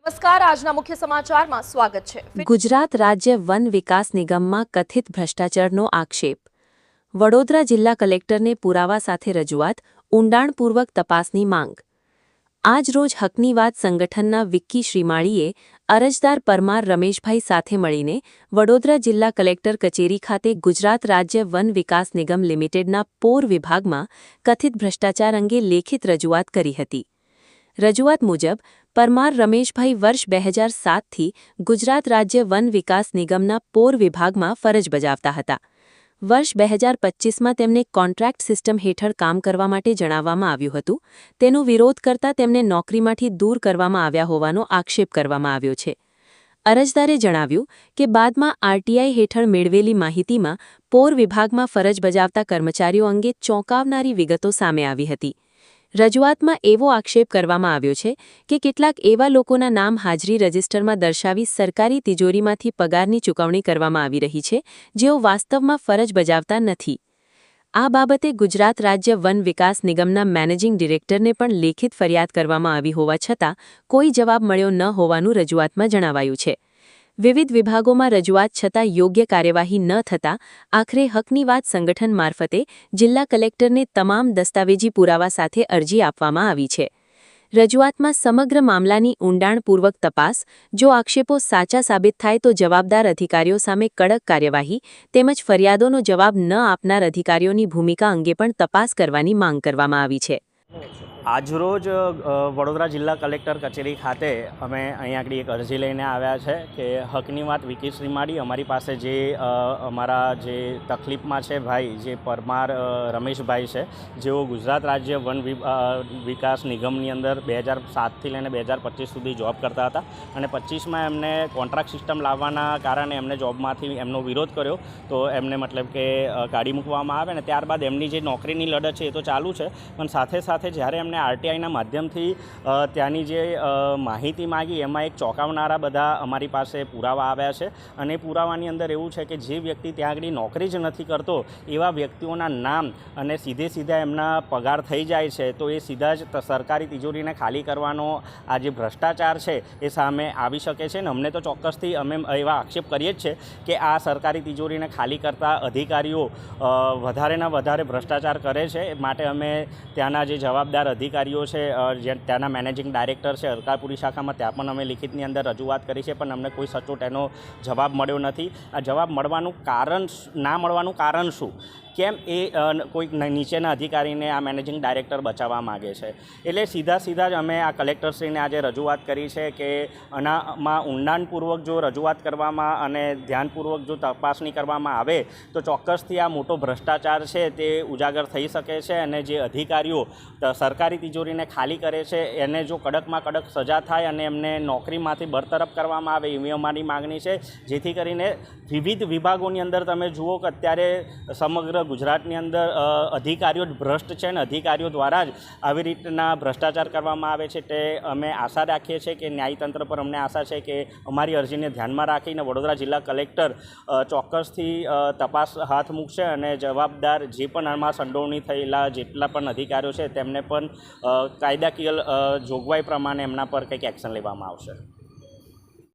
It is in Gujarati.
નમસ્કાર, આજના મુખ્ય સમાચારમાં સ્વાગત છે। ગુજરાત રાજ્ય વન વિકાસ નિગમમાં કથિત ભ્રષ્ટાચારનો આક્ષેપ। વડોદરા જિલ્લા કલેક્ટરને પુરાવા સાથે રજૂઆત, ઊંડાણપૂર્વક તપાસની માંગ। આજરોજ હકની વાત સંગઠનના વિક્કી શ્રીમાળીએ અરજદાર પરમાર રમેશભાઈ સાથે મળીને વડોદરા જિલ્લા કલેક્ટર કચેરી ખાતે ગુજરાત રાજ્ય વન વિકાસ નિગમ લિમિટેડના પોર વિભાગમાં કથિત ભ્રષ્ટાચાર અંગે લેખિત રજૂઆત કરી હતી। રજૂઆત મુજબ પરમાર રમેશભાઈ વર્ષ 2007થી ગુજરાત રાજ્ય વન વિકાસ નિગમના પોર વિભાગમાં ફરજ બજાવતા હતા। વર્ષ 2025માં તેમને કોન્ટ્રાક્ટ સિસ્ટમ હેઠળ કામ કરવા માટે જણાવવામાં આવ્યું હતું। તેનો વિરોધ કરતા તેમને નોકરીમાંથી દૂર કરવામાં આવ્યા હોવાનો આક્ષેપ કરવામાં આવ્યો છે। અરજદારે જણાવ્યું કે બાદમાં આરટીઆઈ હેઠળ મેળવેલી માહિતીમાં પોર વિભાગમાં ફરજ બજાવતા કર્મચારીઓ અંગે ચોંકાવનારી વિગતો સામે આવી હતી। રજૂઆતમાં એવો આક્ષેપ કરવામાં આવ્યો છે કે કેટલાક એવા લોકોના નામ હાજરી રજિસ્ટરમાં દર્શાવી સરકારી તિજોરીમાંથી પગારની ચૂકવણી કરવામાં આવી રહી છે, જેઓ વાસ્તવમાં ફરજ બજાવતા નથી। આ બાબતે ગુજરાત રાજ્ય વન વિકાસ નિગમના મેનેજિંગ ડિરેક્ટરને પણ લેખિત ફરિયાદ કરવામાં આવી હોવા છતાં કોઈ જવાબ મળ્યો ન હોવાનું રજૂઆતમાં જણાવાયું છે। વિવિધ વિભાગોમાં રજૂઆત છતાં યોગ્ય કાર્યવાહી ન થતાં આખરે હકની વાત સંગઠન મારફતે જિલ્લા કલેક્ટરને તમામ દસ્તાવેજી પુરાવા સાથે અરજી આપવામાં આવી છે। રજૂઆતમાં સમગ્ર મામલાની ઊંડાણપૂર્વક તપાસ, જો આક્ષેપો સાચા સાબિત થાય તો જવાબદાર અધિકારીઓ સામે કડક કાર્યવાહી તેમજ ફરિયાદોનો જવાબ ન આપનાર અધિકારીઓની ભૂમિકા અંગે પણ તપાસ કરવાની માંગ કરવામાં આવી છે। આજરોજ વડોદરા જિલ્લા કલેક્ટર કચેરી ખાતે અમે અહીં આગળ એક અરજી લઈને આવ્યા છે કે હકની વાત વિક્કી શ્રીમાળી અમારી પાસે જે અમારા જે તકલીફમાં છે ભાઈ જે પરમાર રમેશભાઈ છે, જેઓ ગુજરાત રાજ્ય વન વિકાસ નિગમની અંદર 2007થી લઈને 2025 સુધી જોબ કરતા હતા અને 25માં એમને કોન્ટ્રાક્ટ સિસ્ટમ લાવવાના કારણે એમને જોબમાંથી એમનો વિરોધ કર્યો, તો એમને મતલબ કે કાઢી મૂકવામાં આવે અને ત્યારબાદ એમની જે નોકરીની લડત છે એ તો ચાલુ છે, પણ સાથે સાથે જ્યારે એમને આરટીઆઈના માધ્યમથી ત્યાંની જે માહિતી માગી એમાં એક ચોંકાવનારા બધા અમારી પાસે પુરાવા આવ્યા છે અને પુરાવાની અંદર એવું છે કે જે વ્યક્તિ ત્યાં આગળ નોકરી જ નથી કરતો એવા વ્યક્તિઓના નામ અને સીધા એમના પગાર થઈ જાય છે, તો એ સીધા જ સરકારી તિજોરીને ખાલી કરવાનો આ જે ભ્રષ્ટાચાર છે એ સામે આવી શકે છે। અને અમને તો ચોક્કસથી અમે એવા આક્ષેપ કરીએ જ છે કે આ સરકારી તિજોરીને ખાલી કરતા અધિકારીઓ વધારેના વધારે ભ્રષ્ટાચાર કરે છે, માટે અમે ત્યાંના જે જવાબદાર અધિકારીઓ છે, જે ત્યાંના મેનેજિંગ ડાયરેક્ટર છે અલકાપુરી શાખામાં, ત્યાં પણ અમે લિખિતની અંદર રજૂઆત કરી છે, પણ અમને કોઈ સચોટ એનો જવાબ મળ્યો નથી। આ જવાબ મળવાનું કારણ ના મળવાનું કારણ શું, કેમ એ કોઈક નીચેના અધિકારીને આ મેનેજિંગ ડાયરેક્ટર બચાવવા માગે છે, એટલે સીધા જ અમે આ કલેક્ટરશ્રીને આજે રજૂઆત કરી છે કે આનામાં ઊંડાણપૂર્વક જો રજૂઆત કરવામાં અને ધ્યાનપૂર્વક જો તપાસણી કરવામાં આવે તો ચોક્કસથી આ મોટો ભ્રષ્ટાચાર છે તે ઉજાગર થઈ શકે છે અને જે અધિકારીઓ સરકારી તિજોરીને ખાલી કરે છે એને જો કડકમાં કડક સજા થાય અને એમને નોકરીમાંથી બરતરફ કરવામાં આવે એવી અમારી માગણી છે, જેથી કરીને વિવિધ વિભાગોની અંદર તમે જુઓ કે અત્યારે સમગ્ર ગુજરાતની અંદર અધિકારીઓ જ ભ્રષ્ટ છે અને અધિકારીઓ દ્વારા જ આવી રીતના ભ્રષ્ટાચાર કરવામાં આવે છે। તે અમે આશા રાખીએ છીએ કે ન્યાયતંત્ર પર અમને આશા છે કે અમારી અરજીને ધ્યાનમાં રાખીને વડોદરા જિલ્લા કલેક્ટર ચોક્કસથી તપાસ હાથ મૂકશે અને જવાબદાર જે પણ આમાં સંડોવણી થયેલા જેટલા પણ અધિકારીઓ છે તેમને પણ કાયદાકીય જોગવાઈ પ્રમાણે એમના પર કંઈક એક્શન લેવામાં આવશે।